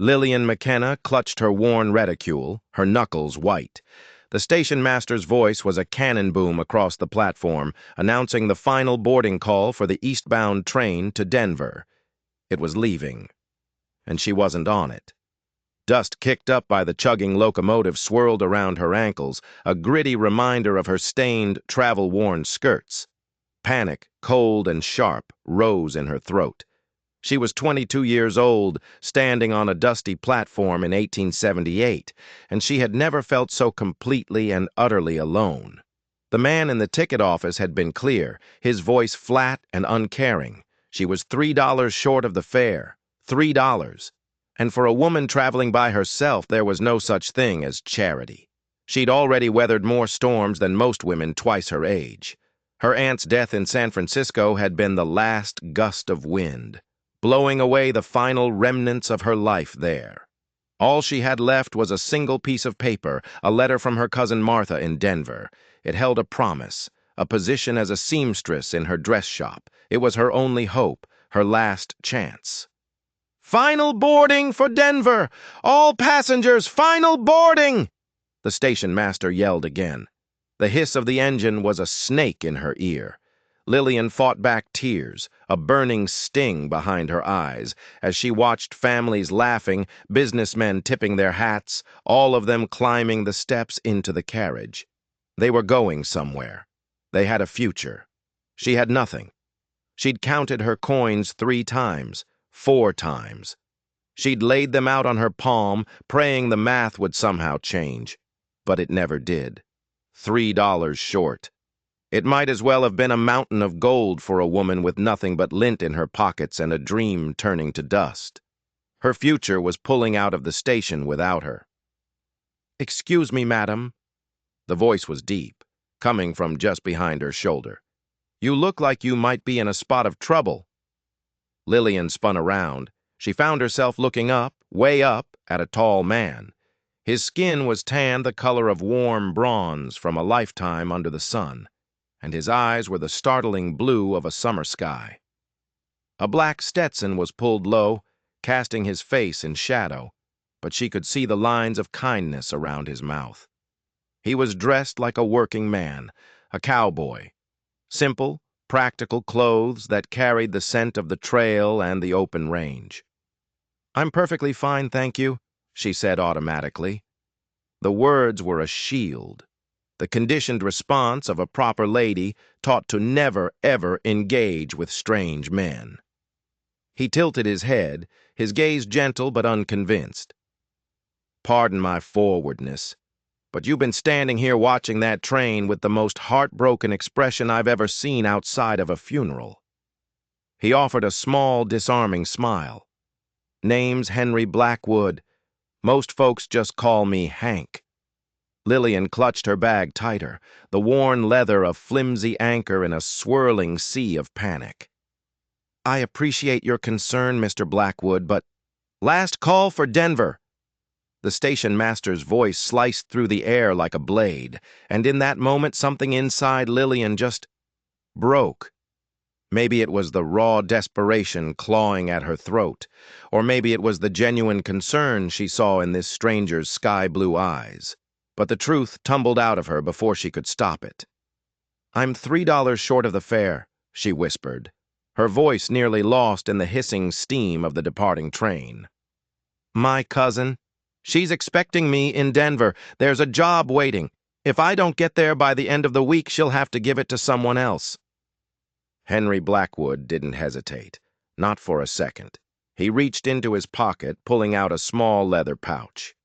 Lillian McKenna clutched her worn reticule, her knuckles white. The station master's voice was a cannon boom across the platform, announcing the final boarding call for the eastbound train to Denver. It was leaving, and she wasn't on it. Dust kicked up by the chugging locomotive swirled around her ankles, a gritty reminder of her stained, travel-worn skirts. Panic, cold and sharp, rose in her throat. She was 22 years old, standing on a dusty platform in 1878, and she had never felt so completely and utterly alone. The man in the ticket office had been clear, his voice flat and uncaring. She was $3 short of the fare. $3. And for a woman traveling by herself, there was no such thing as charity. She'd already weathered more storms than most women twice her age. Her aunt's death in San Francisco had been the last gust of wind, blowing away the final remnants of her life there. All she had left was a single piece of paper, a letter from her cousin Martha in Denver. It held a promise, a position as a seamstress in her dress shop. It was her only hope, her last chance. "Final boarding for Denver! All passengers, final boarding!" The station master yelled again. The hiss of the engine was a snake in her ear. Lillian fought back tears, a burning sting behind her eyes, as she watched families laughing, businessmen tipping their hats, all of them climbing the steps into the carriage. They were going somewhere. They had a future. She had nothing. She'd counted her coins 3 times, 4 times. She'd laid them out on her palm, praying the math would somehow change. But it never did. $3 short. It might as well have been a mountain of gold for a woman with nothing but lint in her pockets and a dream turning to dust. Her future was pulling out of the station without her. "Excuse me, madam." The voice was deep, coming from just behind her shoulder. "You look like you might be in a spot of trouble." Lillian spun around. She found herself looking up, way up, at a tall man. His skin was tanned the color of warm bronze from a lifetime under the sun, and his eyes were the startling blue of a summer sky. A black Stetson was pulled low, casting his face in shadow, but she could see the lines of kindness around his mouth. He was dressed like a working man, a cowboy. Simple, practical clothes that carried the scent of the trail and the open range. "I'm perfectly fine, thank you," she said automatically. The words were a shield, the conditioned response of a proper lady taught to never, ever engage with strange men. He tilted his head, his gaze gentle but unconvinced. "Pardon my forwardness, but you've been standing here watching that train with the most heartbroken expression I've ever seen outside of a funeral." He offered a small, disarming smile. "Name's Henry Blackwood. Most folks just call me Hank." Lillian clutched her bag tighter, the worn leather a flimsy anchor in a swirling sea of panic. "I appreciate your concern, Mr. Blackwood, but last call for Denver." The station master's voice sliced through the air like a blade, and in that moment something inside Lillian just broke. Maybe it was the raw desperation clawing at her throat, or maybe it was the genuine concern she saw in this stranger's sky-blue eyes. But the truth tumbled out of her before she could stop it. "I'm $3 short of the fare," she whispered, her voice nearly lost in the hissing steam of the departing train. "My cousin. She's expecting me in Denver. There's a job waiting. If I don't get there by the end of the week, she'll have to give it to someone else." Henry Blackwood didn't hesitate, not for a second. He reached into his pocket, pulling out a small leather pouch.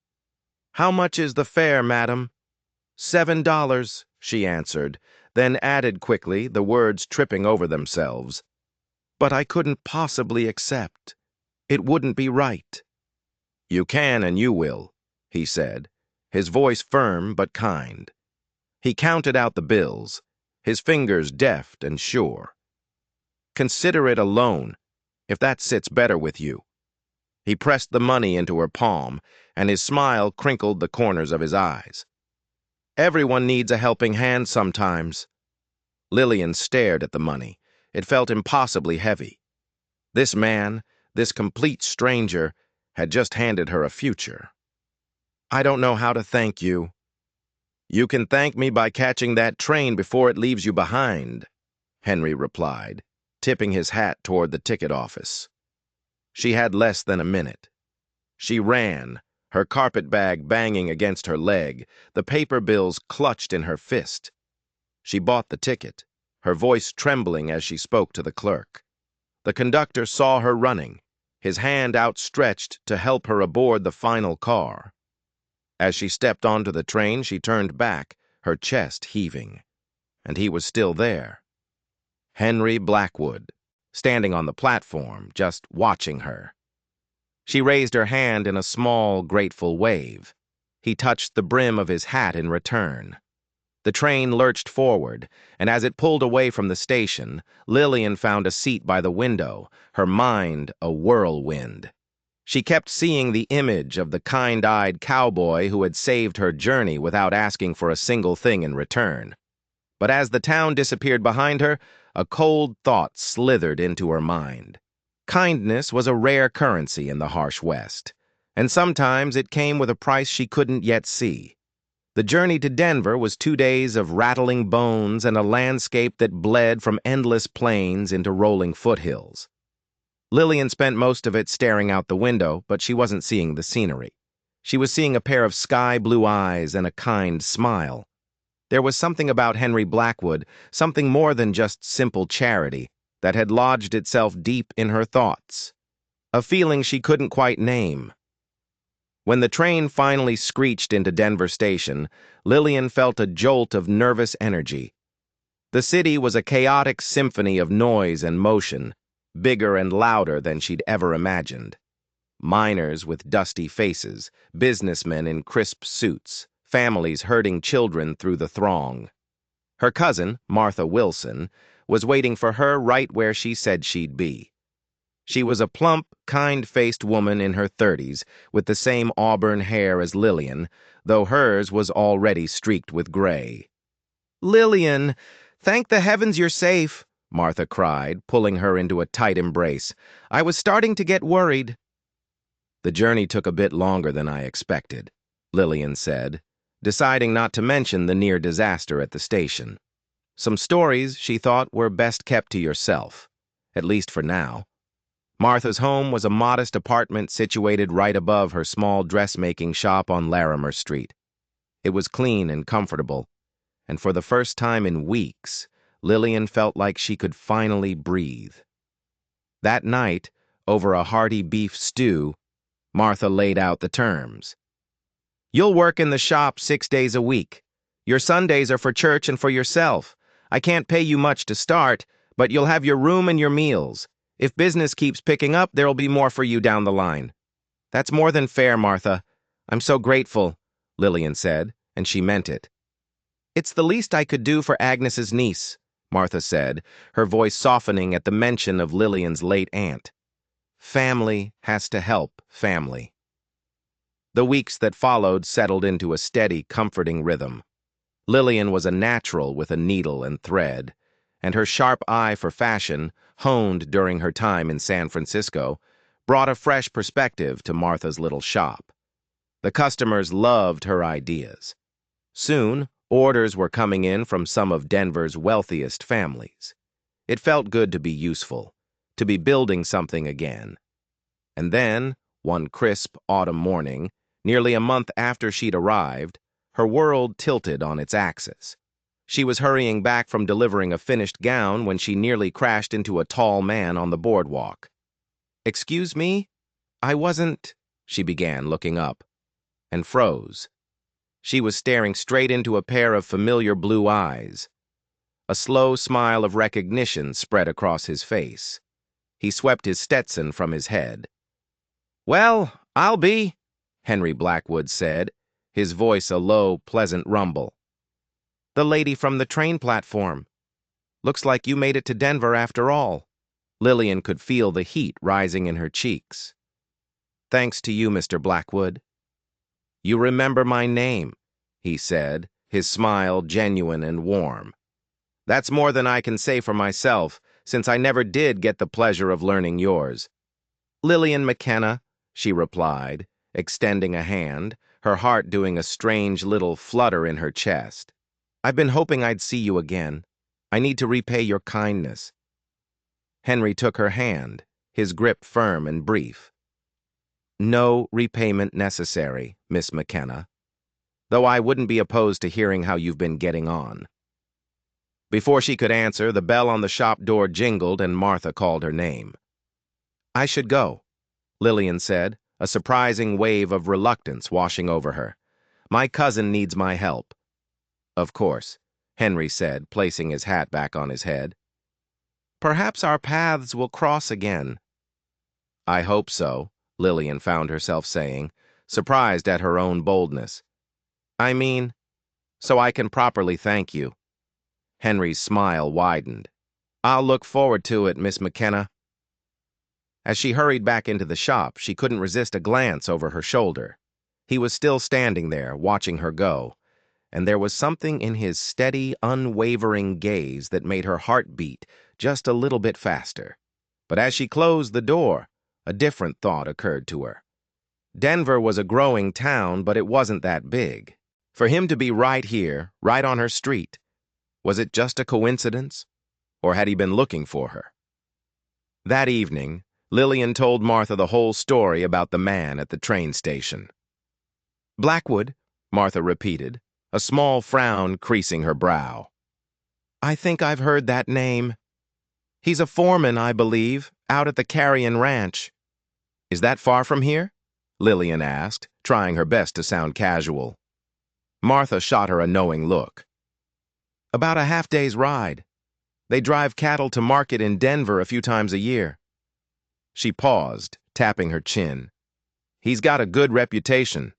"How much is the fare, madam?" $7, she answered, then added quickly, the words tripping over themselves. "But I couldn't possibly accept. It wouldn't be right." "You can and you will," he said, his voice firm but kind. He counted out the bills, his fingers deft and sure. "Consider it a loan, if that sits better with you." He pressed the money into her palm, and his smile crinkled the corners of his eyes. "Everyone needs a helping hand sometimes." Lillian stared at the money. It felt impossibly heavy. This man, this complete stranger, had just handed her a future. "I don't know how to thank you." "You can thank me by catching that train before it leaves you behind," Henry replied, tipping his hat toward the ticket office. She had less than a minute. She ran, her carpet bag banging against her leg, the paper bills clutched in her fist. She bought the ticket, her voice trembling as she spoke to the clerk. The conductor saw her running, his hand outstretched to help her aboard the final car. As she stepped onto the train, she turned back, her chest heaving. And he was still there. Henry Blackwood, standing on the platform, just watching her. She raised her hand in a small, grateful wave. He touched the brim of his hat in return. The train lurched forward, and as it pulled away from the station, Lillian found a seat by the window, her mind a whirlwind. She kept seeing the image of the kind-eyed cowboy who had saved her journey without asking for a single thing in return. But as the town disappeared behind her, a cold thought slithered into her mind. Kindness was a rare currency in the harsh West, and sometimes it came with a price she couldn't yet see. The journey to Denver was 2 days of rattling bones and a landscape that bled from endless plains into rolling foothills. Lillian spent most of it staring out the window, but she wasn't seeing the scenery. She was seeing a pair of sky-blue eyes and a kind smile. There was something about Henry Blackwood, something more than just simple charity, that had lodged itself deep in her thoughts. A feeling she couldn't quite name. When the train finally screeched into Denver Station, Lillian felt a jolt of nervous energy. The city was a chaotic symphony of noise and motion, bigger and louder than she'd ever imagined. Miners with dusty faces, businessmen in crisp suits, families herding children through the throng. Her cousin, Martha Wilson, was waiting for her right where she said she'd be. She was a plump, kind-faced woman in her 30s, with the same auburn hair as Lillian, though hers was already streaked with gray. "Lillian, thank the heavens you're safe," Martha cried, pulling her into a tight embrace. "I was starting to get worried." "The journey took a bit longer than I expected," Lillian said, deciding not to mention the near disaster at the station. Some stories, she thought, were best kept to yourself, at least for now. Martha's home was a modest apartment situated right above her small dressmaking shop on Larimer Street. It was clean and comfortable, and for the first time in weeks, Lillian felt like she could finally breathe. That night, over a hearty beef stew, Martha laid out the terms. "You'll work in the shop 6 days a week. Your Sundays are for church and for yourself. I can't pay you much to start, but you'll have your room and your meals. If business keeps picking up, there'll be more for you down the line." "That's more than fair, Martha. I'm so grateful," Lillian said, and she meant it. "It's the least I could do for Agnes's niece," Martha said, her voice softening at the mention of Lillian's late aunt. Family has to help family. The weeks that followed settled into a steady, comforting rhythm. Lillian was a natural with a needle and thread, and her sharp eye for fashion, honed during her time in San Francisco, brought a fresh perspective to Martha's little shop. The customers loved her ideas. Soon, orders were coming in from some of Denver's wealthiest families. It felt good to be useful, to be building something again. And then, one crisp autumn morning, nearly a month after she'd arrived, her world tilted on its axis. She was hurrying back from delivering a finished gown when she nearly crashed into a tall man on the boardwalk. "Excuse me? I wasn't—" she began, looking up, and froze. She was staring straight into a pair of familiar blue eyes. A slow smile of recognition spread across his face. He swept his Stetson from his head. "Well, I'll be," Henry Blackwood said, his voice a low, pleasant rumble. "The lady from the train platform. Looks like you made it to Denver after all." Lillian could feel the heat rising in her cheeks. "Thanks to you, Mr. Blackwood." "You remember my name," he said, his smile genuine and warm. "That's more than I can say for myself, since I never did get the pleasure of learning yours." "Lillian McKenna," she replied, extending a hand, her heart doing a strange little flutter in her chest. I've been hoping I'd see you again. I need to repay your kindness. Henry took her hand, his grip firm and brief. No repayment necessary, Miss McKenna, though I wouldn't be opposed to hearing how you've been getting on. Before she could answer, the bell on the shop door jingled and Martha called her name. I should go, Lillian said, a surprising wave of reluctance washing over her. My cousin needs my help. Of course, Henry said, placing his hat back on his head. Perhaps our paths will cross again. I hope so, Lillian found herself saying, surprised at her own boldness. I mean, so I can properly thank you. Henry's smile widened. I'll look forward to it, Miss McKenna. As she hurried back into the shop, she couldn't resist a glance over her shoulder. He was still standing there, watching her go, and there was something in his steady, unwavering gaze that made her heart beat just a little bit faster. But as she closed the door, a different thought occurred to her. Denver was a growing town, but it wasn't that big. For him to be right here, right on her street, was it just a coincidence, or had he been looking for her? That evening, Lillian told Martha the whole story about the man at the train station. Blackwood, Martha repeated, a small frown creasing her brow. I think I've heard that name. He's a foreman, I believe, out at the Carrion Ranch. Is that far from here? Lillian asked, trying her best to sound casual. Martha shot her a knowing look. About a half-day's ride. They drive cattle to market in Denver a few times a year. She paused, tapping her chin. He's got a good reputation.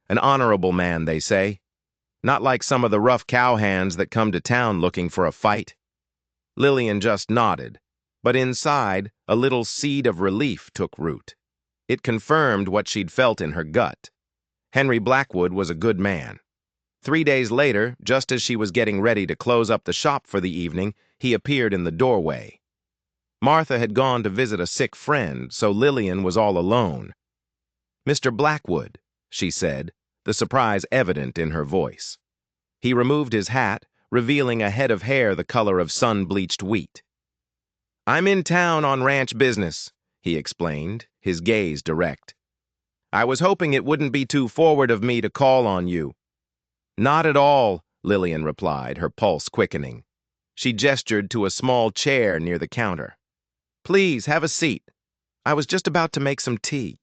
An honorable man, they say. Not like some of the rough cowhands that come to town looking for a fight. Lillian just nodded, but inside, a little seed of relief took root. It confirmed what she'd felt in her gut. Henry Blackwood was a good man. 3 days later, just as she was getting ready to close up the shop for the evening, he appeared in the doorway. Martha had gone to visit a sick friend, so Lillian was all alone. Mr. Blackwood, she said, the surprise evident in her voice. He removed his hat, revealing a head of hair the color of sun-bleached wheat. I'm in town on ranch business, he explained, his gaze direct. I was hoping it wouldn't be too forward of me to call on you. Not at all, Lillian replied, her pulse quickening. She gestured to a small chair near the counter. Please, have a seat. I was just about to make some tea.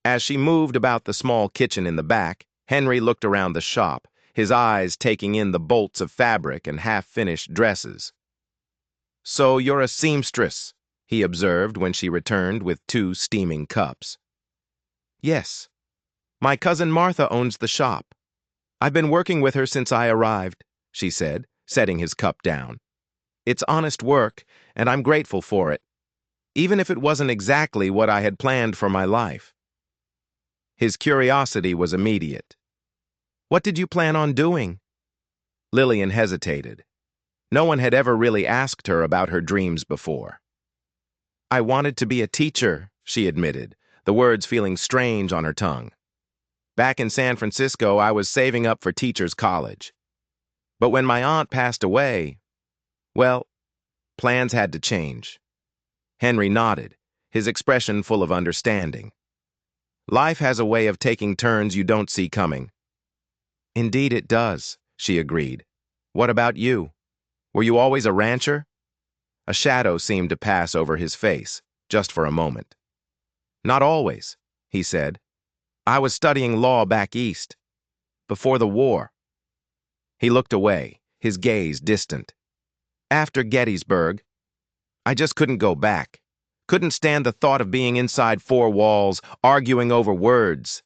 As she moved about the small kitchen in the back, Henry looked around the shop, his eyes taking in the bolts of fabric and half-finished dresses. So you're a seamstress, he observed when she returned with 2 steaming cups. Yes. My cousin Martha owns the shop. I've been working with her since I arrived, she said, setting his cup down. It's honest work, and I'm grateful for it, even if it wasn't exactly what I had planned for my life. His curiosity was immediate. What did you plan on doing? Lillian hesitated. No one had ever really asked her about her dreams before. I wanted to be a teacher, she admitted, the words feeling strange on her tongue. Back in San Francisco, I was saving up for teacher's college. But when my aunt passed away, well, plans had to change. Henry nodded, his expression full of understanding. Life has a way of taking turns you don't see coming. Indeed it does, she agreed. What about you? Were you always a rancher? A shadow seemed to pass over his face, just for a moment. Not always, he said. I was studying law back east, before the war. He looked away, his gaze distant. After Gettysburg, I just couldn't go back. Couldn't stand the thought of being inside 4 walls, arguing over words.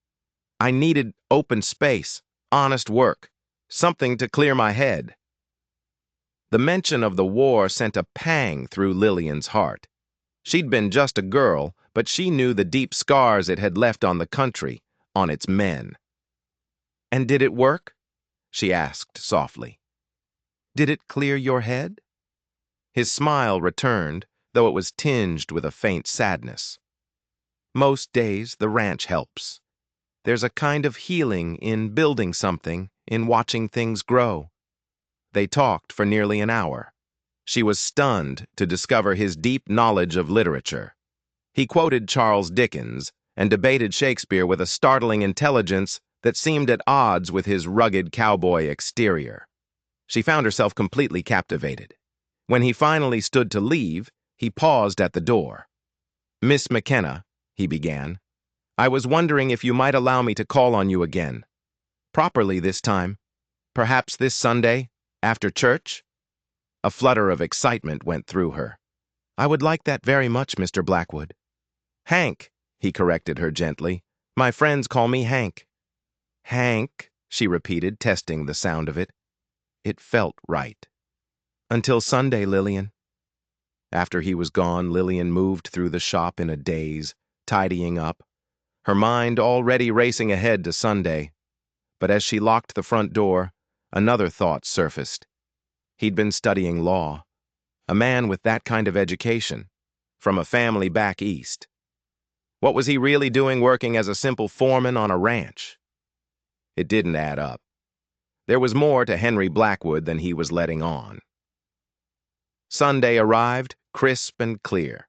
I needed open space, honest work, something to clear my head. The mention of the war sent a pang through Lillian's heart. She'd been just a girl, but she knew the deep scars it had left on the country, on its men. And did it work? She asked softly. Did it clear your head? His smile returned, though it was tinged with a faint sadness. Most days, the ranch helps. There's a kind of healing in building something, in watching things grow. They talked for nearly an hour. She was stunned to discover his deep knowledge of literature. He quoted Charles Dickens and debated Shakespeare with a startling intelligence that seemed at odds with his rugged cowboy exterior. She found herself completely captivated. When he finally stood to leave, he paused at the door. "Miss McKenna," he began, "I was wondering if you might allow me to call on you again. Properly this time. Perhaps this Sunday, after church?" A flutter of excitement went through her. "I would like that very much, Mr. Blackwood." "Hank," he corrected her gently. "My friends call me Hank." "Hank," she repeated, testing the sound of it. It felt right. "Until Sunday, Lillian." After he was gone, Lillian moved through the shop in a daze, tidying up, her mind already racing ahead to Sunday. But as she locked the front door, another thought surfaced. He'd been studying law. A man with that kind of education, from a family back east. What was he really doing working as a simple foreman on a ranch? It didn't add up. There was more to Henry Blackwood than he was letting on. Sunday arrived, crisp and clear.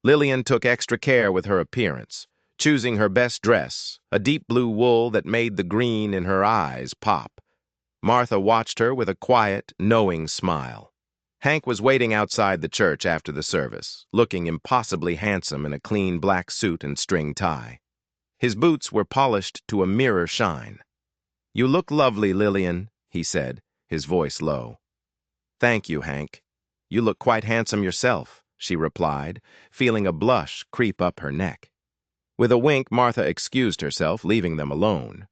Lillian took extra care with her appearance, choosing her best dress, a deep blue wool that made the green in her eyes pop. Martha watched her with a quiet, knowing smile. Hank was waiting outside the church after the service, looking impossibly handsome in a clean black suit and string tie. His boots were polished to a mirror shine. "You look lovely, Lillian," he said, his voice low. "Thank you, Hank. You look quite handsome yourself," she replied, feeling a blush creep up her neck. With a wink, Martha excused herself, leaving them alone.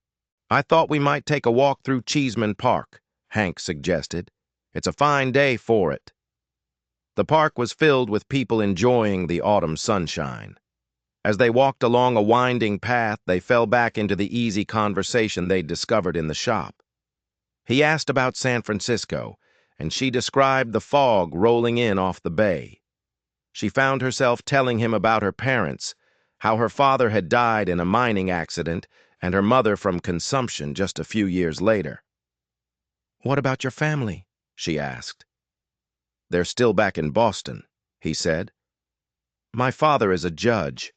"I thought we might take a walk through Cheeseman Park," Hank suggested. "It's a fine day for it." The park was filled with people enjoying the autumn sunshine. As they walked along a winding path, they fell back into the easy conversation they'd discovered in the shop. He asked about San Francisco, and she described the fog rolling in off the bay. She found herself telling him about her parents, how her father had died in a mining accident and her mother from consumption just a few years later. "What about your family?" she asked. "They're still back in Boston," he said. "My father is a judge.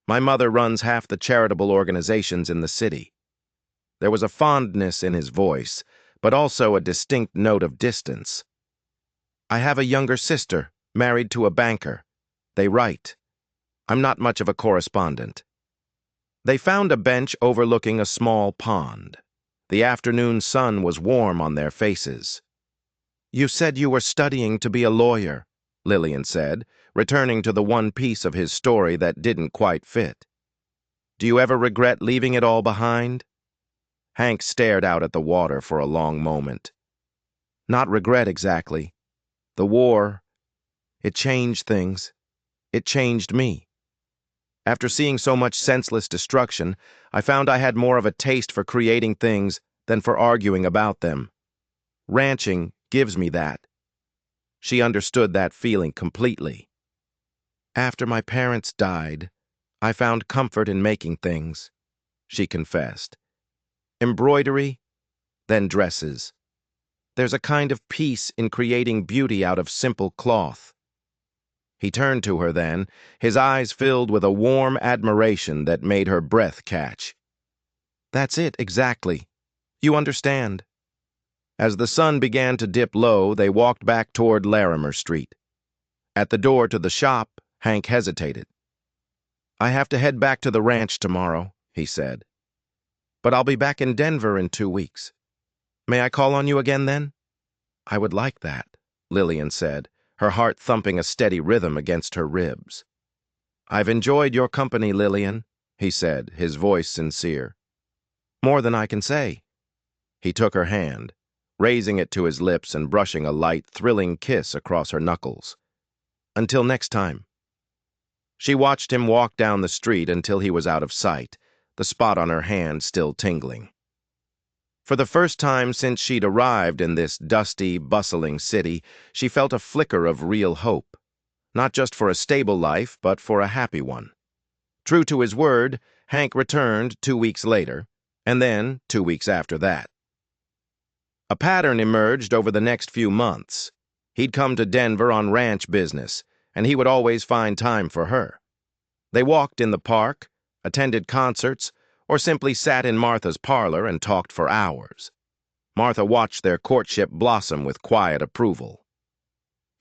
My mother runs half the charitable organizations in the city." There was a fondness in his voice, but also a distinct note of distance. "I have a younger sister, married to a banker. They write. I'm not much of a correspondent." They found a bench overlooking a small pond. The afternoon sun was warm on their faces. "You said you were studying to be a lawyer," Lillian said, returning to the one piece of his story that didn't quite fit. "Do you ever regret leaving it all behind?" Hank stared out at the water for a long moment. "Not regret exactly. The war, it changed things. It changed me. After seeing so much senseless destruction, I found I had more of a taste for creating things than for arguing about them. Ranching gives me that." She understood that feeling completely. "After my parents died, I found comfort in making things," she confessed. "Embroidery, then dresses. There's a kind of peace in creating beauty out of simple cloth." He turned to her then, his eyes filled with a warm admiration that made her breath catch. "That's it, exactly. You understand." As the sun began to dip low, they walked back toward Larimer Street. At the door to the shop, Hank hesitated. "I have to head back to the ranch tomorrow," he said. "But I'll be back in Denver in 2 weeks. May I call on you again then?" "I would like that," Lillian said, her heart thumping a steady rhythm against her ribs. "I've enjoyed your company, Lillian," he said, his voice sincere. "More than I can say." He took her hand, raising it to his lips and brushing a light, thrilling kiss across her knuckles. "Until next time." She watched him walk down the street until he was out of sight, the spot on her hand still tingling. For the first time since she'd arrived in this dusty, bustling city, she felt a flicker of real hope, not just for a stable life, but for a happy one. True to his word, Hank returned 2 weeks later, and then 2 weeks after that. A pattern emerged over the next few months. He'd come to Denver on ranch business, and he would always find time for her. They walked in the park, attended concerts, or simply sat in Martha's parlor and talked for hours. Martha watched their courtship blossom with quiet approval.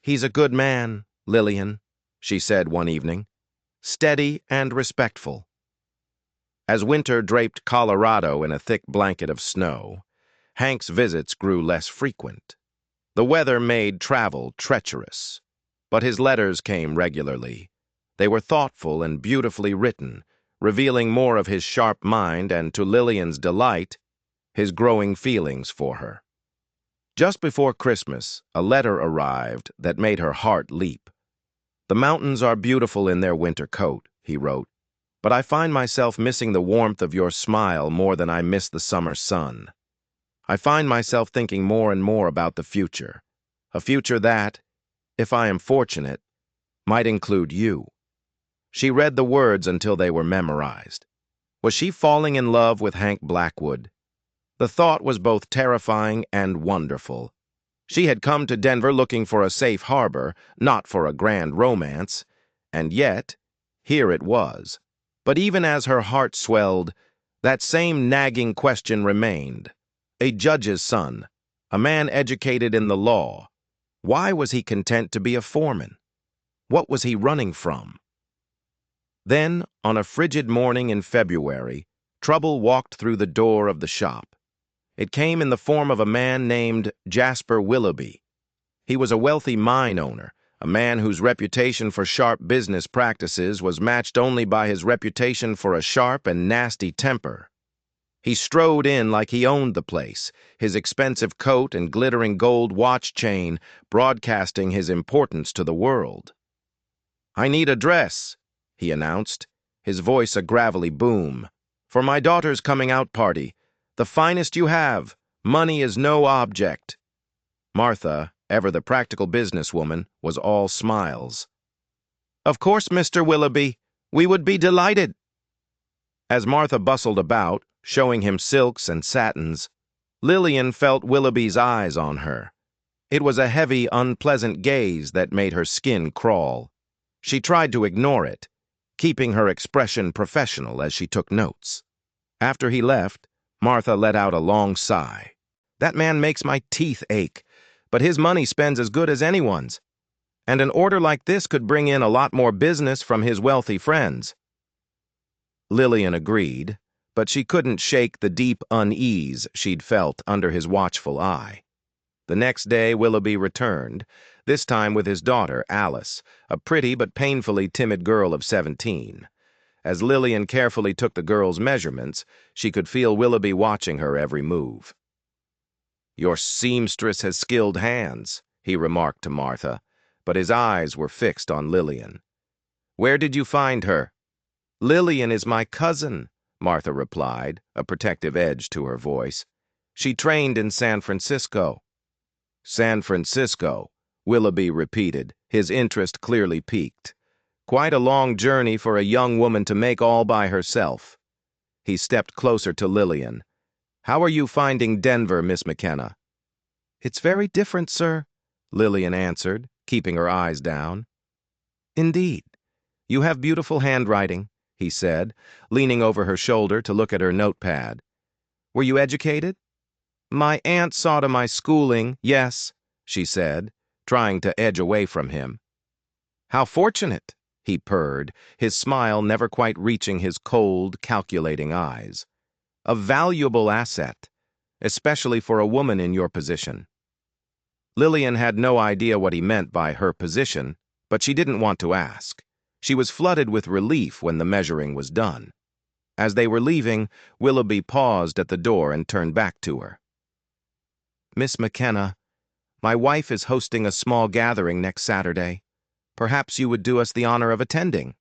"He's a good man, Lillian," she said one evening. "Steady and respectful." As winter draped Colorado in a thick blanket of snow, Hank's visits grew less frequent. The weather made travel treacherous, but his letters came regularly. They were thoughtful and beautifully written, revealing more of his sharp mind and, to Lillian's delight, his growing feelings for her. Just before Christmas, a letter arrived that made her heart leap. "The mountains are beautiful in their winter coat," he wrote, "but I find myself missing the warmth of your smile more than I miss the summer sun. I find myself thinking more and more about the future, a future that, if I am fortunate, might include you." She read the words until they were memorized. Was she falling in love with Hank Blackwood? The thought was both terrifying and wonderful. She had come to Denver looking for a safe harbor, not for a grand romance, and yet, here it was. But even as her heart swelled, that same nagging question remained. A judge's son, a man educated in the law. Why was he content to be a foreman? What was he running from? Then, on a frigid morning in February, trouble walked through the door of the shop. It came in the form of a man named Jasper Willoughby. He was a wealthy mine owner, a man whose reputation for sharp business practices was matched only by his reputation for a sharp and nasty temper. He strode in like he owned the place, his expensive coat and glittering gold watch chain broadcasting his importance to the world. "I need a dress," he announced, his voice a gravelly boom, "for my daughter's coming-out party. The finest you have. Money is no object." Martha, ever the practical businesswoman, was all smiles. "Of course, Mr. Willoughby. We would be delighted." As Martha bustled about, showing him silks and satins, Lillian felt Willoughby's eyes on her. It was a heavy, unpleasant gaze that made her skin crawl. She tried to ignore it, keeping her expression professional as she took notes. After he left, Martha let out a long sigh. "That man makes my teeth ache, but his money spends as good as anyone's. And an order like this could bring in a lot more business from his wealthy friends." Lillian agreed, but she couldn't shake the deep unease she'd felt under his watchful eye. The next day Willoughby returned, this time with his daughter, Alice, a pretty but painfully timid girl of 17. As Lillian carefully took the girl's measurements, she could feel Willoughby watching her every move. "Your seamstress has skilled hands," he remarked to Martha, but his eyes were fixed on Lillian. "Where did you find her?" "Lillian is my cousin," Martha replied, a protective edge to her voice. "She trained in San Francisco." "San Francisco," Willoughby repeated, his interest clearly piqued. "Quite a long journey for a young woman to make all by herself." He stepped closer to Lillian. "How are you finding Denver, Miss McKenna?" "It's very different, sir," Lillian answered, keeping her eyes down. "Indeed. You have beautiful handwriting," he said, leaning over her shoulder to look at her notepad. "Were you educated?" "My aunt saw to my schooling, yes," she said, trying to edge away from him. "How fortunate," he purred, his smile never quite reaching his cold, calculating eyes. "A valuable asset, especially for a woman in your position." Lillian had no idea what he meant by her position, but she didn't want to ask. She was flooded with relief when the measuring was done. As they were leaving, Willoughby paused at the door and turned back to her. "Miss McKenna, my wife is hosting a small gathering next Saturday. Perhaps you would do us the honor of attending."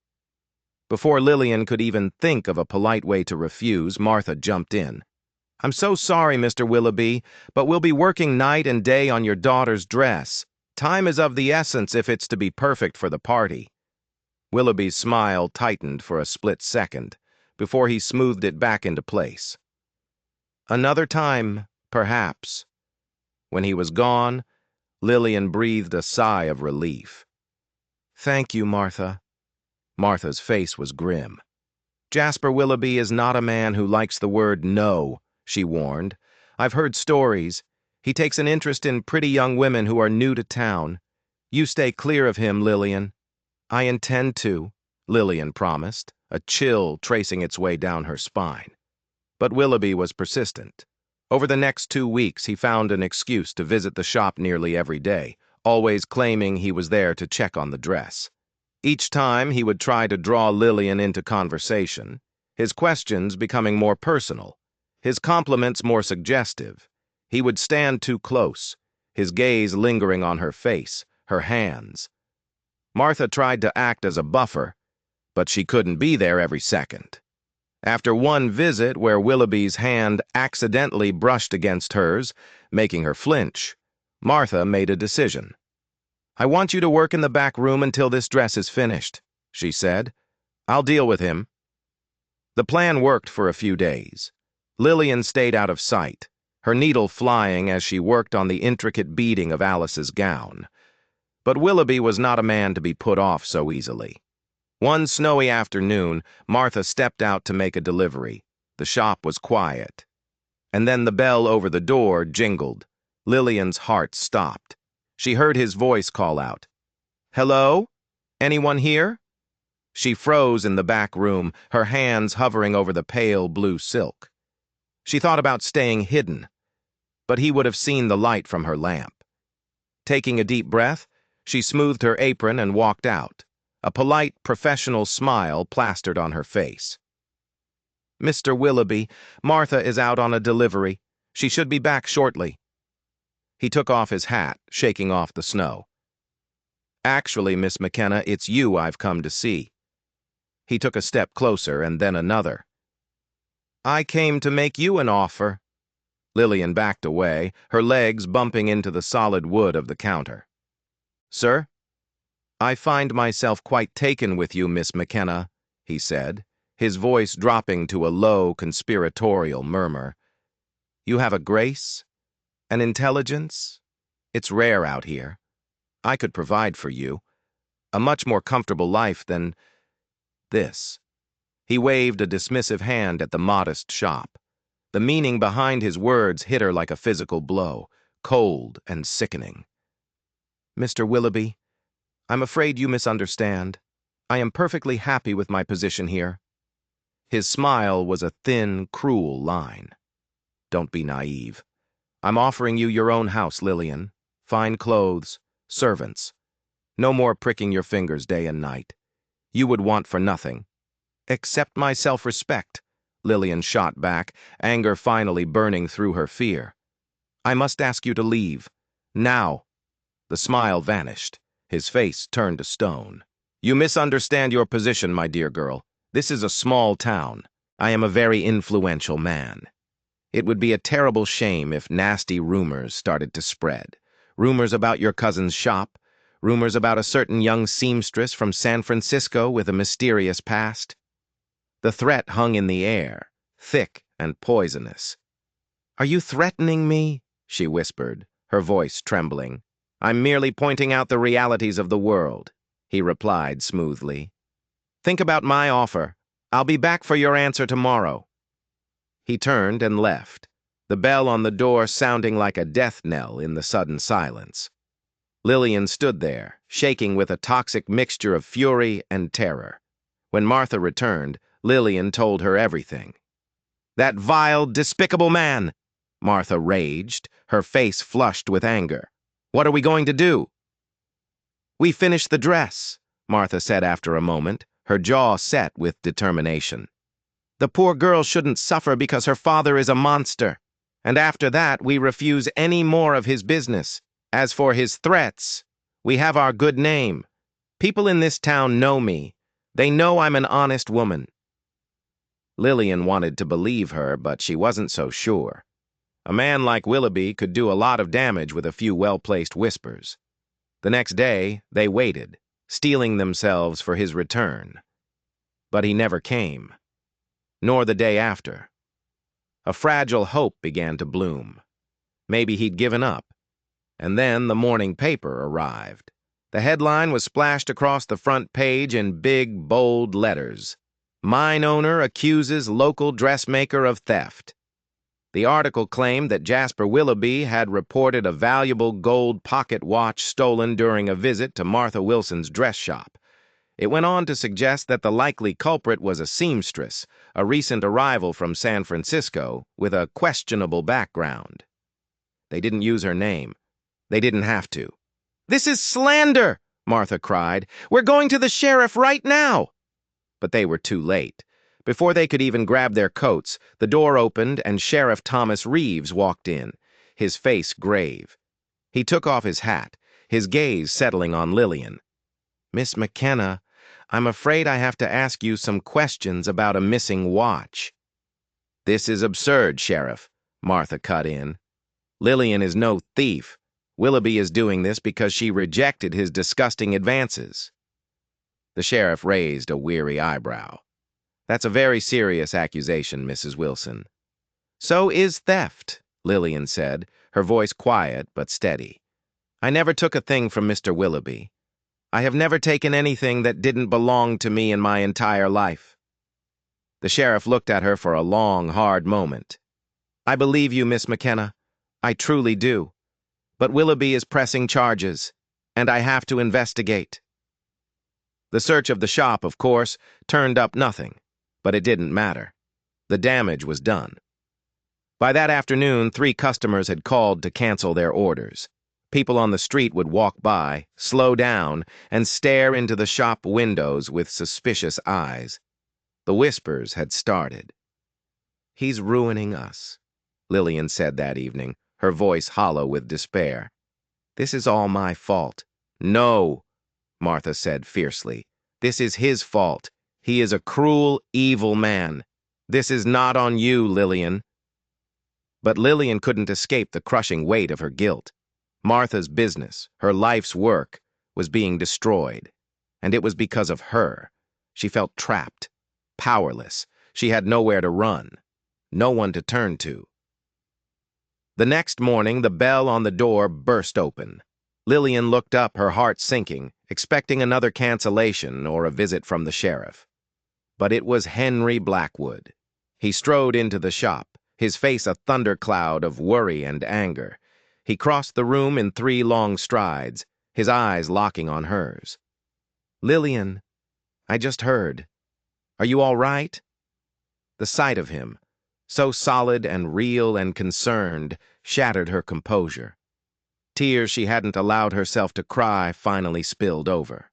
Before Lillian could even think of a polite way to refuse, Martha jumped in. "I'm so sorry, Mr. Willoughby, but we'll be working night and day on your daughter's dress. Time is of the essence if it's to be perfect for the party." Willoughby's smile tightened for a split second before he smoothed it back into place. Another time, perhaps. When he was gone, Lillian breathed a sigh of relief. "Thank you, Martha." Martha's face was grim. "Jasper Willoughby is not a man who likes the word no," she warned. "I've heard stories. He takes an interest in pretty young women who are new to town. You stay clear of him, Lillian." "I intend to," Lillian promised, a chill tracing its way down her spine. But Willoughby was persistent. Over the next 2 weeks, he found an excuse to visit the shop nearly every day, always claiming he was there to check on the dress. Each time, he would try to draw Lillian into conversation, his questions becoming more personal, his compliments more suggestive. He would stand too close, his gaze lingering on her face, her hands. Martha tried to act as a buffer, but she couldn't be there every second. After one visit where Willoughby's hand accidentally brushed against hers, making her flinch, Martha made a decision. "I want you to work in the back room until this dress is finished," she said. "I'll deal with him." The plan worked for a few days. Lillian stayed out of sight, her needle flying as she worked on the intricate beading of Alice's gown. But Willoughby was not a man to be put off so easily. One snowy afternoon, Martha stepped out to make a delivery. The shop was quiet. And then the bell over the door jingled. Lillian's heart stopped. She heard his voice call out, "Hello? Anyone here?" She froze in the back room, her hands hovering over the pale blue silk. She thought about staying hidden, but he would have seen the light from her lamp. Taking a deep breath, she smoothed her apron and walked out, a polite, professional smile plastered on her face. "Mr. Willoughby, Martha is out on a delivery. She should be back shortly." He took off his hat, shaking off the snow. "Actually, Miss McKenna, it's you I've come to see." He took a step closer and then another. "I came to make you an offer." Lillian backed away, her legs bumping into the solid wood of the counter. "Sir?" "I find myself quite taken with you, Miss McKenna," he said, his voice dropping to a low, conspiratorial murmur. "You have a grace, an intelligence. It's rare out here. I could provide for you a much more comfortable life than this." He waved a dismissive hand at the modest shop. The meaning behind his words hit her like a physical blow, cold and sickening. "Mr. Willoughby, I'm afraid you misunderstand. I am perfectly happy with my position here." His smile was a thin, cruel line. "Don't be naive. I'm offering you your own house, Lillian. Fine clothes, servants. No more pricking your fingers day and night. You would want for nothing." "Except my self-respect," Lillian shot back, anger finally burning through her fear. "I must ask you to leave. Now." The smile vanished. His face turned to stone. "You misunderstand your position, my dear girl. This is a small town. I am a very influential man. It would be a terrible shame if nasty rumors started to spread. Rumors about your cousin's shop, rumors about a certain young seamstress from San Francisco with a mysterious past." The threat hung in the air, thick and poisonous. "Are you threatening me?" she whispered, her voice trembling. "I'm merely pointing out the realities of the world," he replied smoothly. "Think about my offer. I'll be back for your answer tomorrow." He turned and left, the bell on the door sounding like a death knell in the sudden silence. Lillian stood there, shaking with a toxic mixture of fury and terror. When Martha returned, Lillian told her everything. "That vile, despicable man!" Martha raged, her face flushed with anger. "What are we going to do?" "We finished the dress," Martha said after a moment, her jaw set with determination. "The poor girl shouldn't suffer because her father is a monster. And after that, we refuse any more of his business. As for his threats, we have our good name. People in this town know me. They know I'm an honest woman." Lillian wanted to believe her, but she wasn't so sure. A man like Willoughby could do a lot of damage with a few well-placed whispers. The next day, they waited. steeling themselves for his return. But he never came, nor the day after. A fragile hope began to bloom. Maybe he'd given up. And then the morning paper arrived. The headline was splashed across the front page in big, bold letters. Mine owner accuses local dressmaker of theft. The article claimed that Jasper Willoughby had reported a valuable gold pocket watch stolen during a visit to Martha Wilson's dress shop. It went on to suggest that the likely culprit was a seamstress, a recent arrival from San Francisco, with a questionable background. They didn't use her name. They didn't have to. "This is slander!" Martha cried. "We're going to the sheriff right now!" But they were too late. Before they could even grab their coats, the door opened and Sheriff Thomas Reeves walked in, his face grave. He took off his hat, his gaze settling on Lillian. "Miss McKenna, I'm afraid I have to ask you some questions about a missing watch." "This is absurd, Sheriff," Martha cut in. "Lillian is no thief. Willoughby is doing this because she rejected his disgusting advances." The sheriff raised a weary eyebrow. "That's a very serious accusation, Mrs. Wilson." "So is theft," Lillian said, her voice quiet but steady. "I never took a thing from Mr. Willoughby. I have never taken anything that didn't belong to me in my entire life." The sheriff looked at her for a long, hard moment. "I believe you, Miss McKenna. I truly do. But Willoughby is pressing charges, and I have to investigate." The search of the shop, of course, turned up nothing, but it didn't matter. The damage was done. By that afternoon, 3 customers had called to cancel their orders. People on the street would walk by, slow down, and stare into the shop windows with suspicious eyes. The whispers had started. "He's ruining us," Lillian said that evening, her voice hollow with despair. "This is all my fault." "No," Martha said fiercely. "This is his fault. He is a cruel, evil man. This is not on you, Lillian." But Lillian couldn't escape the crushing weight of her guilt. Martha's business, her life's work, was being destroyed. And it was because of her. She felt trapped, powerless. She had nowhere to run, no one to turn to. The next morning, the bell on the door burst open. Lillian looked up, her heart sinking, expecting another cancellation or a visit from the sheriff. But it was Henry Blackwood. He strode into the shop, his face a thundercloud of worry and anger. He crossed the room in 3 long strides, his eyes locking on hers. "Lillian, I just heard. Are you all right?" The sight of him, so solid and real and concerned, shattered her composure. Tears she hadn't allowed herself to cry finally spilled over.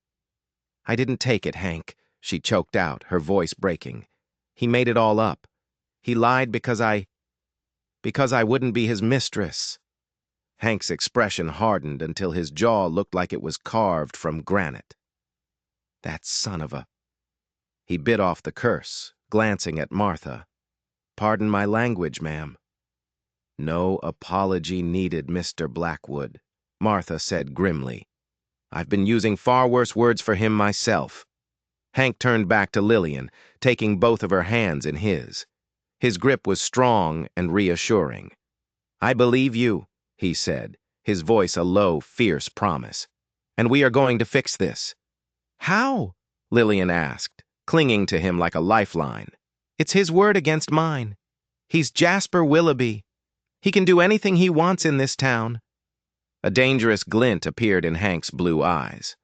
"I didn't take it, Hank," she choked out, her voice breaking. "He made it all up. He lied because I wouldn't be his mistress." Hank's expression hardened until his jaw looked like it was carved from granite. "That son of a—" He bit off the curse, glancing at Martha. "Pardon my language, ma'am." "No apology needed, Mr. Blackwood," Martha said grimly. "I've been using far worse words for him myself." Hank turned back to Lillian, taking both of her hands in his. His grip was strong and reassuring. "I believe you," he said, his voice a low, fierce promise. "And we are going to fix this." "How?" Lillian asked, clinging to him like a lifeline. "It's his word against mine. He's Jasper Willoughby. He can do anything he wants in this town." A dangerous glint appeared in Hank's blue eyes.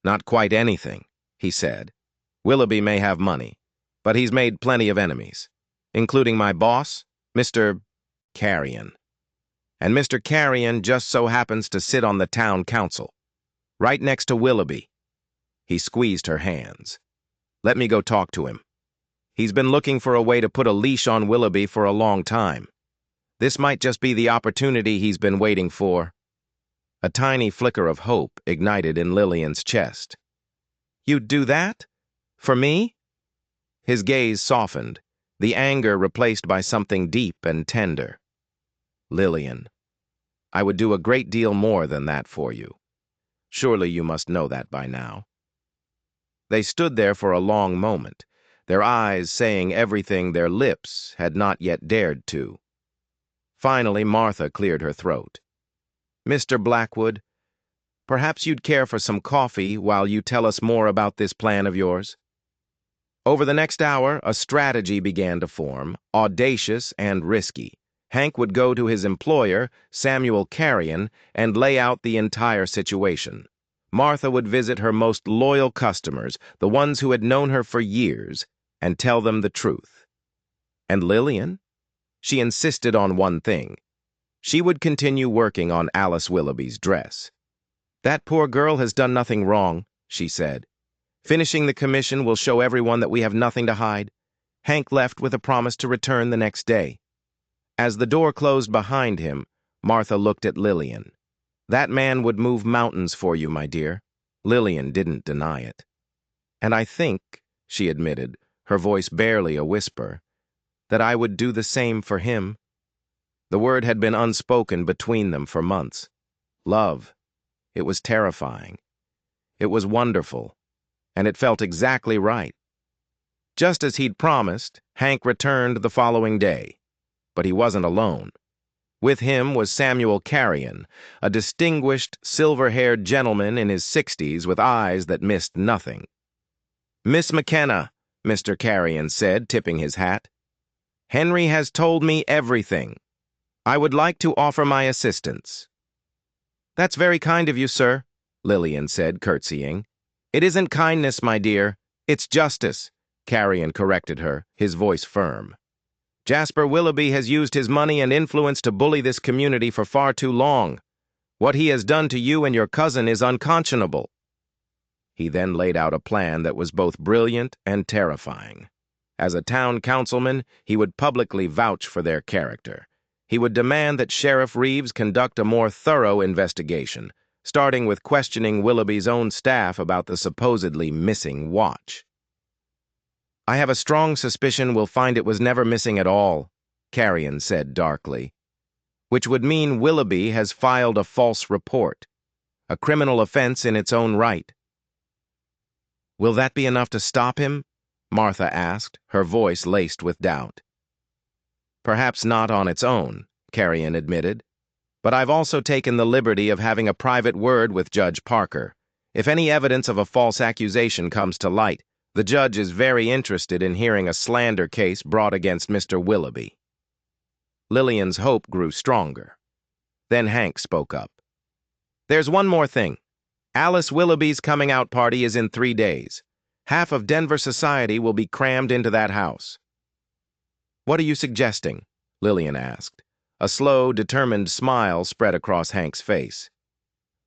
"Not quite anything," he said. "Willoughby may have money, but he's made plenty of enemies, including my boss, Mr. Carrion. And Mr. Carrion just so happens to sit on the town council, right next to Willoughby." He squeezed her hands. "Let me go talk to him. He's been looking for a way to put a leash on Willoughby for a long time. This might just be the opportunity he's been waiting for." A tiny flicker of hope ignited in Lillian's chest. "You'd do that? For me?" His gaze softened, the anger replaced by something deep and tender. "Lillian, I would do a great deal more than that for you. Surely you must know that by now." They stood there for a long moment, their eyes saying everything their lips had not yet dared to. Finally, Martha cleared her throat. "Mr. Blackwood, perhaps you'd care for some coffee while you tell us more about this plan of yours?" Over the next hour, a strategy began to form, audacious and risky. Hank would go to his employer, Samuel Carrion, and lay out the entire situation. Martha would visit her most loyal customers, the ones who had known her for years, and tell them the truth. And Lillian? She insisted on one thing. She would continue working on Alice Willoughby's dress. "That poor girl has done nothing wrong," she said. "Finishing the commission will show everyone that we have nothing to hide." Hank left with a promise to return the next day. As the door closed behind him, Martha looked at Lillian. "That man would move mountains for you, my dear." Lillian didn't deny it. "And I think," she admitted, her voice barely a whisper, "that I would do the same for him." The word had been unspoken between them for months. Love. It was terrifying. It was wonderful. And it felt exactly right. Just as he'd promised, Hank returned the following day. But he wasn't alone. With him was Samuel Carrion, a distinguished, silver-haired gentleman in his 60s with eyes that missed nothing. "Miss McKenna," Mr. Carrion said, tipping his hat, "Henry has told me everything. I would like to offer my assistance." "That's very kind of you, sir," Lillian said, curtsying. "It isn't kindness, my dear. It's justice," Carrion corrected her, his voice firm. "Jasper Willoughby has used his money and influence to bully this community for far too long. What he has done to you and your cousin is unconscionable." He then laid out a plan that was both brilliant and terrifying. As a town councilman, he would publicly vouch for their character. He would demand that Sheriff Reeves conduct a more thorough investigation, starting with questioning Willoughby's own staff about the supposedly missing watch. "I have a strong suspicion we'll find it was never missing at all," Carrion said darkly. "Which would mean Willoughby has filed a false report, a criminal offense in its own right." "Will that be enough to stop him?" Martha asked, her voice laced with doubt. "Perhaps not on its own," Carrion admitted. "But I've also taken the liberty of having a private word with Judge Parker. If any evidence of a false accusation comes to light, the judge is very interested in hearing a slander case brought against Mr. Willoughby." Lillian's hope grew stronger. Then Hank spoke up. "There's one more thing. Alice Willoughby's coming-out party is in 3 days. Half of Denver society will be crammed into that house." "What are you suggesting?" Lillian asked. A slow, determined smile spread across Hank's face.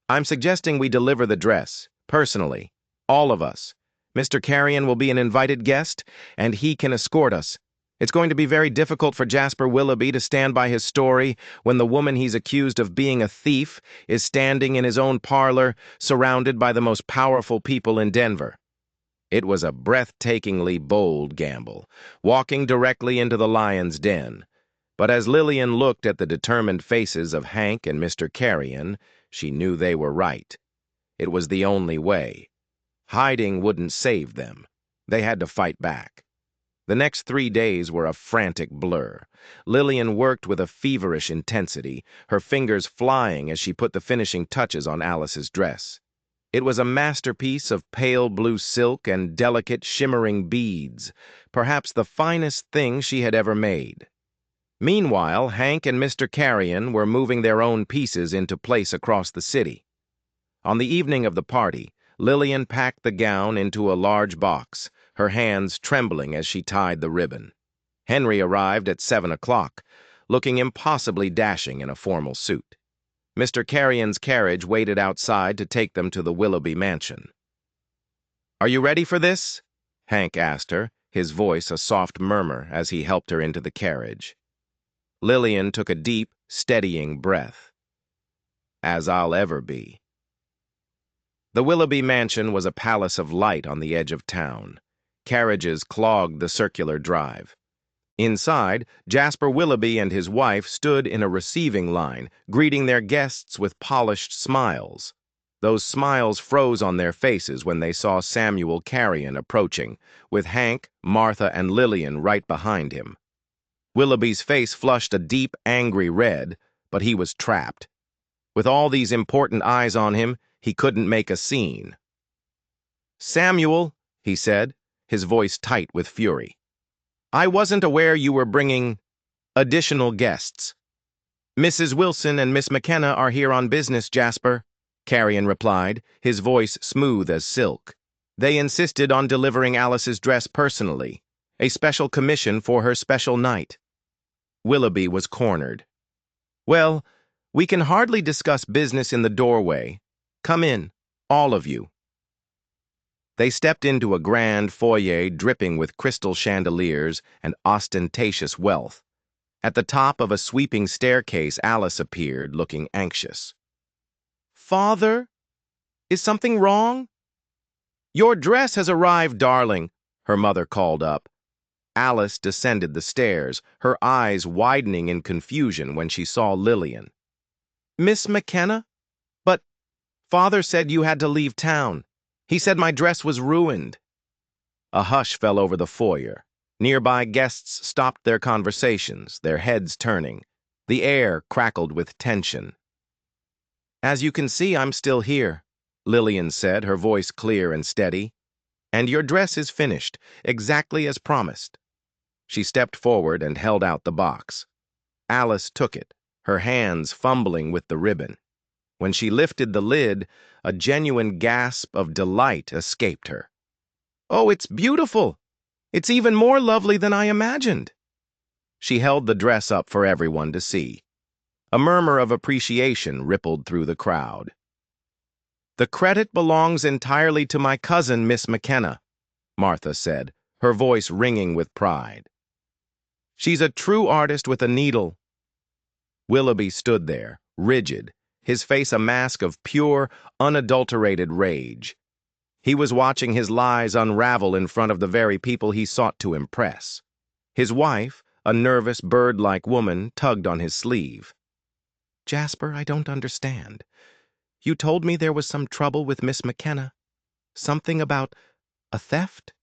"I'm suggesting we deliver the dress, personally. All of us. Mr. Carrion will be an invited guest, and he can escort us. It's going to be very difficult for Jasper Willoughby to stand by his story when the woman he's accused of being a thief is standing in his own parlor, surrounded by the most powerful people in Denver." It was a breathtakingly bold gamble, walking directly into the lion's den. But as Lillian looked at the determined faces of Hank and Mr. Carrion, she knew they were right. It was the only way. Hiding wouldn't save them. They had to fight back. The next 3 days were a frantic blur. Lillian worked with a feverish intensity, her fingers flying as she put the finishing touches on Alice's dress. It was a masterpiece of pale blue silk and delicate, shimmering beads, perhaps the finest thing she had ever made. Meanwhile, Hank and Mr. Carrion were moving their own pieces into place across the city. On the evening of the party, Lillian packed the gown into a large box, her hands trembling as she tied the ribbon. Henry arrived at 7 o'clock, looking impossibly dashing in a formal suit. Mr. Carrion's carriage waited outside to take them to the Willoughby mansion. "Are you ready for this?" Hank asked her, his voice a soft murmur as he helped her into the carriage. Lillian took a deep, steadying breath. "As I'll ever be." The Willoughby mansion was a palace of light on the edge of town. Carriages clogged the circular drive. Inside, Jasper Willoughby and his wife stood in a receiving line, greeting their guests with polished smiles. Those smiles froze on their faces when they saw Samuel Carrion approaching, with Hank, Martha, and Lillian right behind him. Willoughby's face flushed a deep, angry red, but he was trapped. With all these important eyes on him, he couldn't make a scene. "Samuel," he said, his voice tight with fury, "I wasn't aware you were bringing additional guests." "Mrs. Wilson and Miss McKenna are here on business, Jasper," Carrion replied, his voice smooth as silk. "They insisted on delivering Alice's dress personally, a special commission for her special night." Willoughby was cornered. "Well, we can hardly discuss business in the doorway. Come in, all of you." They stepped into a grand foyer dripping with crystal chandeliers and ostentatious wealth. At the top of a sweeping staircase, Alice appeared, looking anxious. "Father, is something wrong?" "Your dress has arrived, darling," her mother called up. Alice descended the stairs, her eyes widening in confusion when she saw Lillian. "Miss McKenna? But Father said you had to leave town. He said my dress was ruined." A hush fell over the foyer. Nearby guests stopped their conversations, their heads turning. The air crackled with tension. "As you can see, I'm still here," Lillian said, her voice clear and steady. "And your dress is finished, exactly as promised." She stepped forward and held out the box. Alice took it, her hands fumbling with the ribbon. When she lifted the lid, a genuine gasp of delight escaped her. "Oh, it's beautiful! It's even more lovely than I imagined." She held the dress up for everyone to see. A murmur of appreciation rippled through the crowd. "The credit belongs entirely to my cousin, Miss McKenna," Martha said, her voice ringing with pride. "She's a true artist with a needle." Willoughby stood there, rigid, his face a mask of pure, unadulterated rage. He was watching his lies unravel in front of the very people he sought to impress. His wife, a nervous, bird-like woman, tugged on his sleeve. "Jasper, I don't understand. You told me there was some trouble with Miss McKenna. Something about a theft?"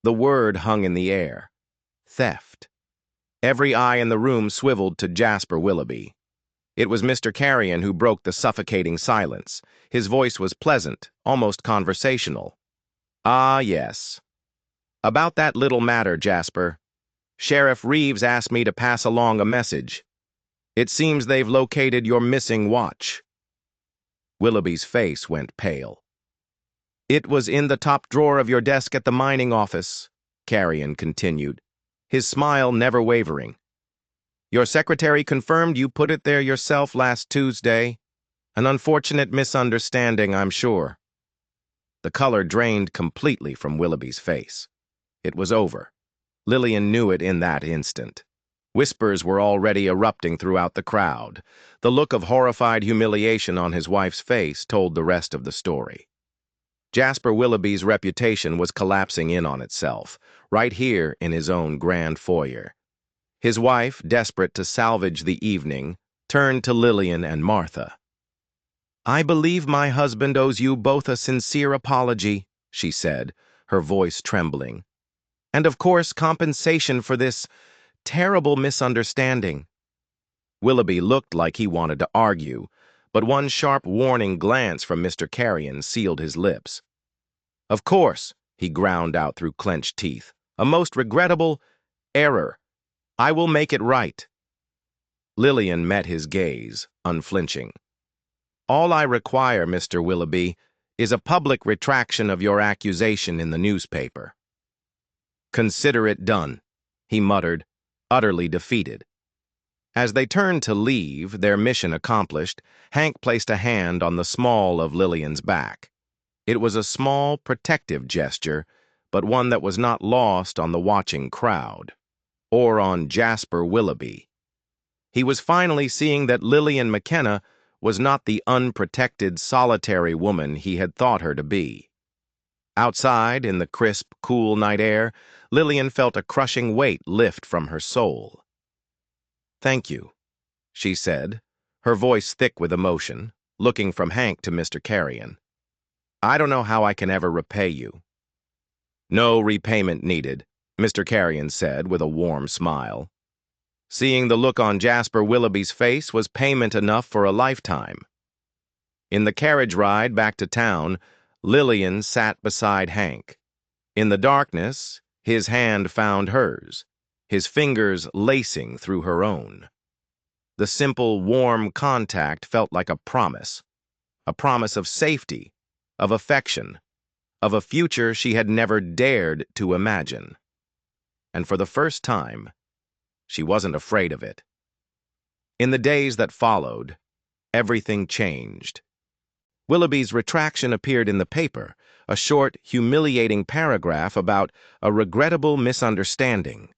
The word hung in the air. Theft. Every eye in the room swiveled to Jasper Willoughby. It was Mr. Carrion who broke the suffocating silence. His voice was pleasant, almost conversational. "Ah, yes. About that little matter, Jasper. Sheriff Reeves asked me to pass along a message. It seems they've located your missing watch." Willoughby's face went pale. "It was in the top drawer of your desk at the mining office," Carrion continued, his smile never wavering. "Your secretary confirmed you put it there yourself last Tuesday. An unfortunate misunderstanding, I'm sure." The color drained completely from Willoughby's face. It was over. Lillian knew it in that instant. Whispers were already erupting throughout the crowd. The look of horrified humiliation on his wife's face told the rest of the story. Jasper Willoughby's reputation was collapsing in on itself, right here in his own grand foyer. His wife, desperate to salvage the evening, turned to Lillian and Martha. "I believe my husband owes you both a sincere apology," she said, her voice trembling. "And of course compensation for this terrible misunderstanding." Willoughby looked like he wanted to argue, but one sharp warning glance from Mr. Carrion sealed his lips. "Of course," he ground out through clenched teeth, "a most regrettable error. I will make it right." Lillian met his gaze, unflinching. "All I require, Mr. Willoughby, is a public retraction of your accusation in the newspaper." "Consider it done," he muttered, utterly defeated. As they turned to leave, their mission accomplished, Hank placed a hand on the small of Lillian's back. It was a small, protective gesture, but one that was not lost on the watching crowd, or on Jasper Willoughby. He was finally seeing that Lillian McKenna was not the unprotected, solitary woman he had thought her to be. Outside, in the crisp, cool night air, Lillian felt a crushing weight lift from her soul. "Thank you," she said, her voice thick with emotion. looking from Hank to Mr. Carrion. "I don't know how I can ever repay you." "No repayment needed," Mr. Carrion said with a warm smile. Seeing the look on Jasper Willoughby's face was payment enough for a lifetime. In the carriage ride back to town, Lillian sat beside Hank. In the darkness, his hand found hers, his fingers lacing through her own. The simple, warm contact felt like a promise of safety, of affection, of a future she had never dared to imagine. And for the first time, she wasn't afraid of it. In the days that followed, everything changed. Willoughby's retraction appeared in the paper, a short, humiliating paragraph about a regrettable misunderstanding.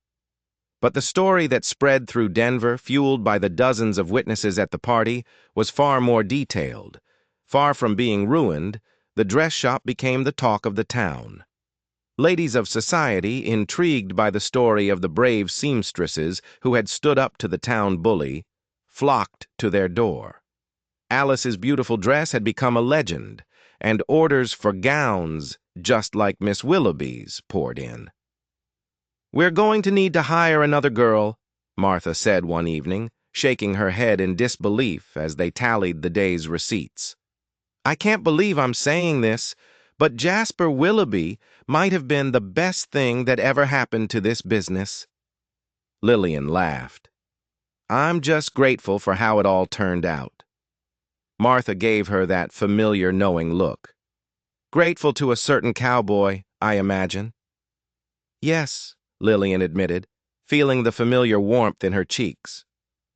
But the story that spread through Denver, fueled by the dozens of witnesses at the party, was far more detailed. Far from being ruined, the dress shop became the talk of the town. Ladies of society, intrigued by the story of the brave seamstresses who had stood up to the town bully, flocked to their door. Alice's beautiful dress had become a legend, and orders for gowns just like Miss Willoughby's poured in. "We're going to need to hire another girl," Martha said one evening, shaking her head in disbelief as they tallied the day's receipts. "I can't believe I'm saying this, but Jasper Willoughby might have been the best thing that ever happened to this business." Lillian laughed. "I'm just grateful for how it all turned out." Martha gave her that familiar knowing look. "Grateful to a certain cowboy, I imagine." "Yes," Lillian admitted, feeling the familiar warmth in her cheeks.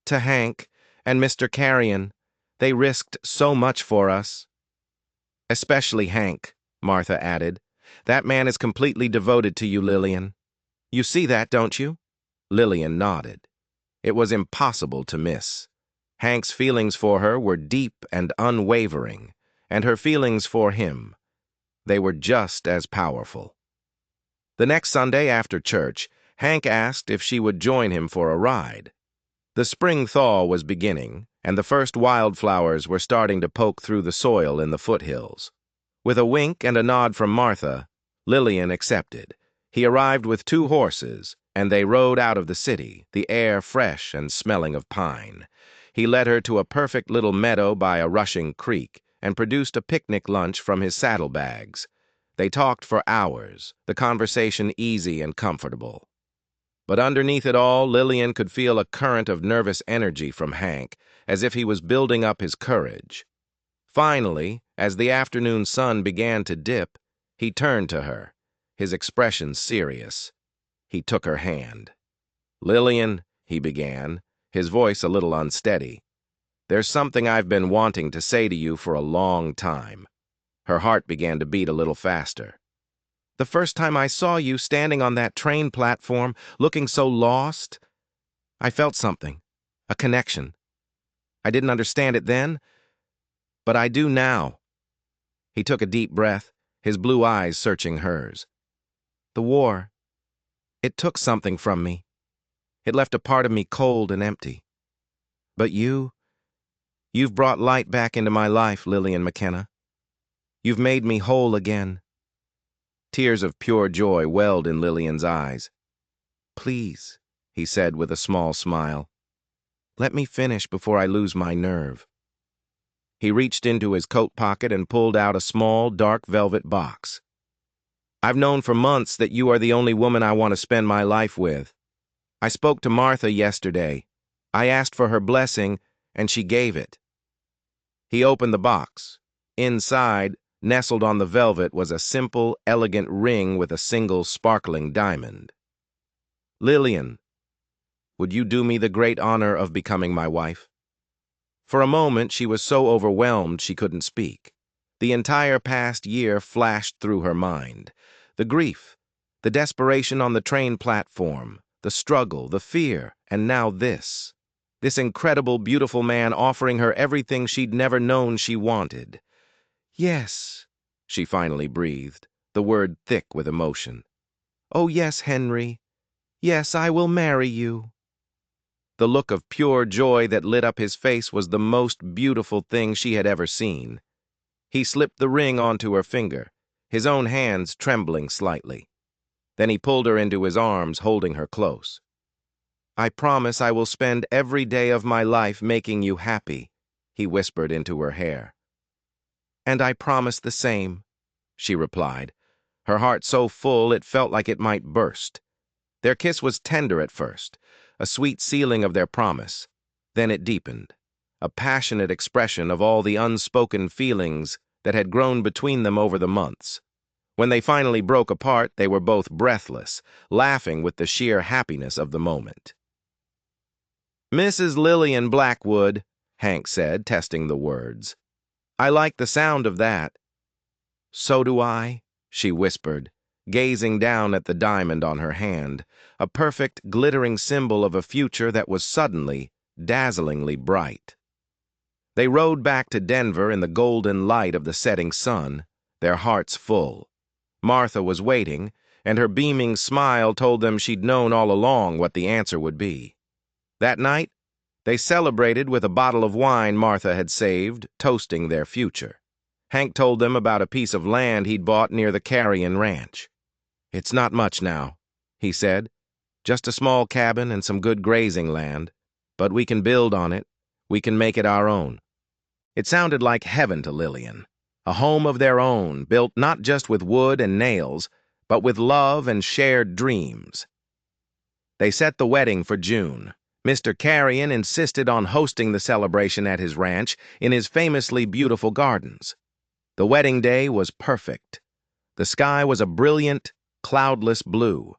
"To Hank and Mr. Carrion. They risked so much for us." "Especially Hank," Martha added. "That man is completely devoted to you, Lillian. You see that, don't you?" Lillian nodded. It was impossible to miss. Hank's feelings for her were deep and unwavering, and her feelings for him, they were just as powerful. The next Sunday after church, Hank asked if she would join him for a ride. The spring thaw was beginning, and the first wildflowers were starting to poke through the soil in the foothills. With a wink and a nod from Martha, Lillian accepted. He arrived with 2 horses, and they rode out of the city, the air fresh and smelling of pine. He led her to a perfect little meadow by a rushing creek, and produced a picnic lunch from his saddlebags. They talked for hours, the conversation easy and comfortable. But underneath it all, Lillian could feel a current of nervous energy from Hank, as if he was building up his courage. Finally, as the afternoon sun began to dip, he turned to her, his expression serious. He took her hand. "Lillian," he began, his voice a little unsteady, "there's something I've been wanting to say to you for a long time." Her heart began to beat a little faster. "The first time I saw you standing on that train platform, looking so lost, I felt something, a connection. I didn't understand it then, but I do now." He took a deep breath, his blue eyes searching hers. "The war, it took something from me. It left a part of me cold and empty. But you've brought light back into my life, Lillian McKenna. You've made me whole again." Tears of pure joy welled in Lillian's eyes. "Please," he said with a small smile, "let me finish before I lose my nerve." He reached into his coat pocket and pulled out a small, dark velvet box. "I've known for months that you are the only woman I want to spend my life with. I spoke to Martha yesterday. I asked for her blessing, and she gave it." He opened the box. Inside, nestled on the velvet, was a simple, elegant ring with a single sparkling diamond. "Lillian, would you do me the great honor of becoming my wife?" For a moment, she was so overwhelmed she couldn't speak. The entire past year flashed through her mind. The grief, the desperation on the train platform, the struggle, the fear, and now this. This incredible, beautiful man offering her everything she'd never known she wanted. "Yes," she finally breathed, the word thick with emotion. "Oh, yes, Henry. Yes, I will marry you." The look of pure joy that lit up his face was the most beautiful thing she had ever seen. He slipped the ring onto her finger, his own hands trembling slightly. Then he pulled her into his arms, holding her close. "I promise I will spend every day of my life making you happy," he whispered into her hair. "And I promise the same," she replied, her heart so full it felt like it might burst. Their kiss was tender at first, a sweet sealing of their promise. Then it deepened, a passionate expression of all the unspoken feelings that had grown between them over the months. When they finally broke apart, they were both breathless, laughing with the sheer happiness of the moment. "Mrs. Lillian Blackwood," Hank said, testing the words. "I like the sound of that." "So do I," she whispered, gazing down at the diamond on her hand, a perfect, glittering symbol of a future that was suddenly, dazzlingly bright. They rode back to Denver in the golden light of the setting sun, their hearts full. Martha was waiting, and her beaming smile told them she'd known all along what the answer would be. That night, they celebrated with a bottle of wine Martha had saved, toasting their future. Hank told them about a piece of land he'd bought near the Carrion Ranch. "It's not much now," he said. "Just a small cabin and some good grazing land. But we can build on it. We can make it our own." It sounded like heaven to Lillian. A home of their own, built not just with wood and nails, but with love and shared dreams. They set the wedding for June. Mr. Carrion insisted on hosting the celebration at his ranch in his famously beautiful gardens. The wedding day was perfect. The sky was a brilliant, cloudless blue.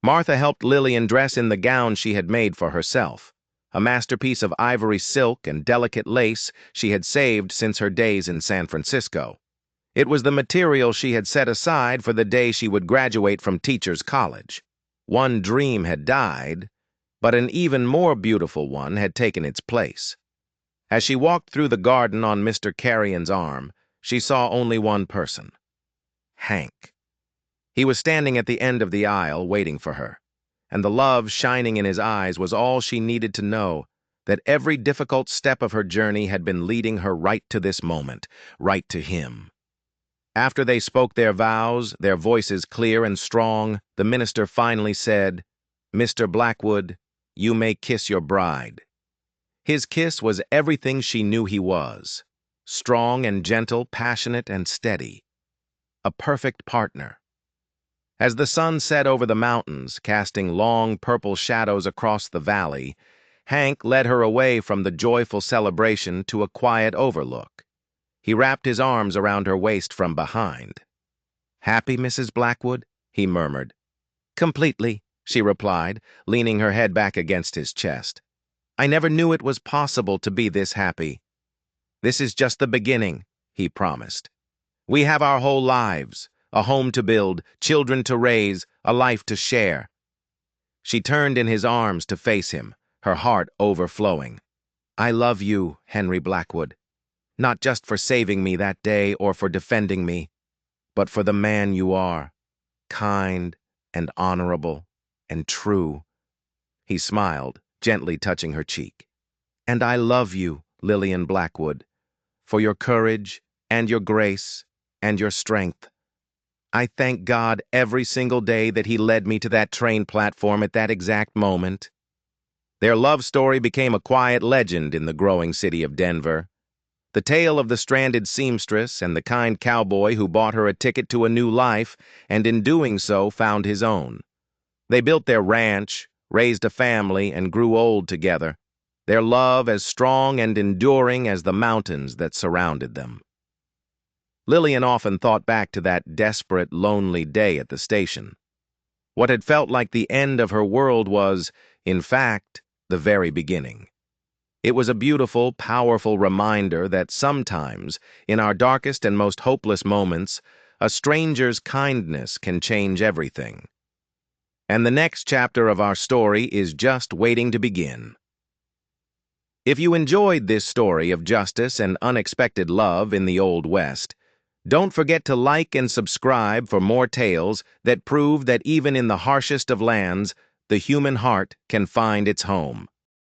Martha helped Lillian dress in the gown she had made for herself, a masterpiece of ivory silk and delicate lace she had saved since her days in San Francisco. It was the material she had set aside for the day she would graduate from Teachers College. One dream had died, but an even more beautiful one had taken its place. As she walked through the garden on Mr. Carrion's arm, she saw only one person: Hank. He was standing at the end of the aisle, waiting for her, and the love shining in his eyes was all she needed to know, that every difficult step of her journey had been leading her right to this moment, right to him. After they spoke their vows, their voices clear and strong, the minister finally said, "Mr. Blackwood, you may kiss your bride." His kiss was everything she knew he was: strong and gentle, passionate and steady. A perfect partner. As the sun set over the mountains, casting long purple shadows across the valley, Hank led her away from the joyful celebration to a quiet overlook. He wrapped his arms around her waist from behind. "Happy, Mrs. Blackwood?" he murmured. "Completely," she replied, leaning her head back against his chest. "I never knew it was possible to be this happy." "This is just the beginning," he promised. "We have our whole lives, a home to build, children to raise, a life to share." She turned in his arms to face him, her heart overflowing. "I love you, Henry Blackwood, not just for saving me that day or for defending me, but for the man you are, kind and honorable and true." He smiled, gently touching her cheek. "And I love you, Lillian Blackwood, for your courage and your grace and your strength. I thank God every single day that he led me to that train platform at that exact moment." Their love story became a quiet legend in the growing city of Denver. The tale of the stranded seamstress and the kind cowboy who bought her a ticket to a new life, and in doing so found his own. They built their ranch, raised a family, and grew old together, their love as strong and enduring as the mountains that surrounded them. Lillian often thought back to that desperate, lonely day at the station. What had felt like the end of her world was, in fact, the very beginning. It was a beautiful, powerful reminder that sometimes, in our darkest and most hopeless moments, a stranger's kindness can change everything. And the next chapter of our story is just waiting to begin. If you enjoyed this story of justice and unexpected love in the Old West, don't forget to like and subscribe for more tales that prove that even in the harshest of lands, the human heart can find its home.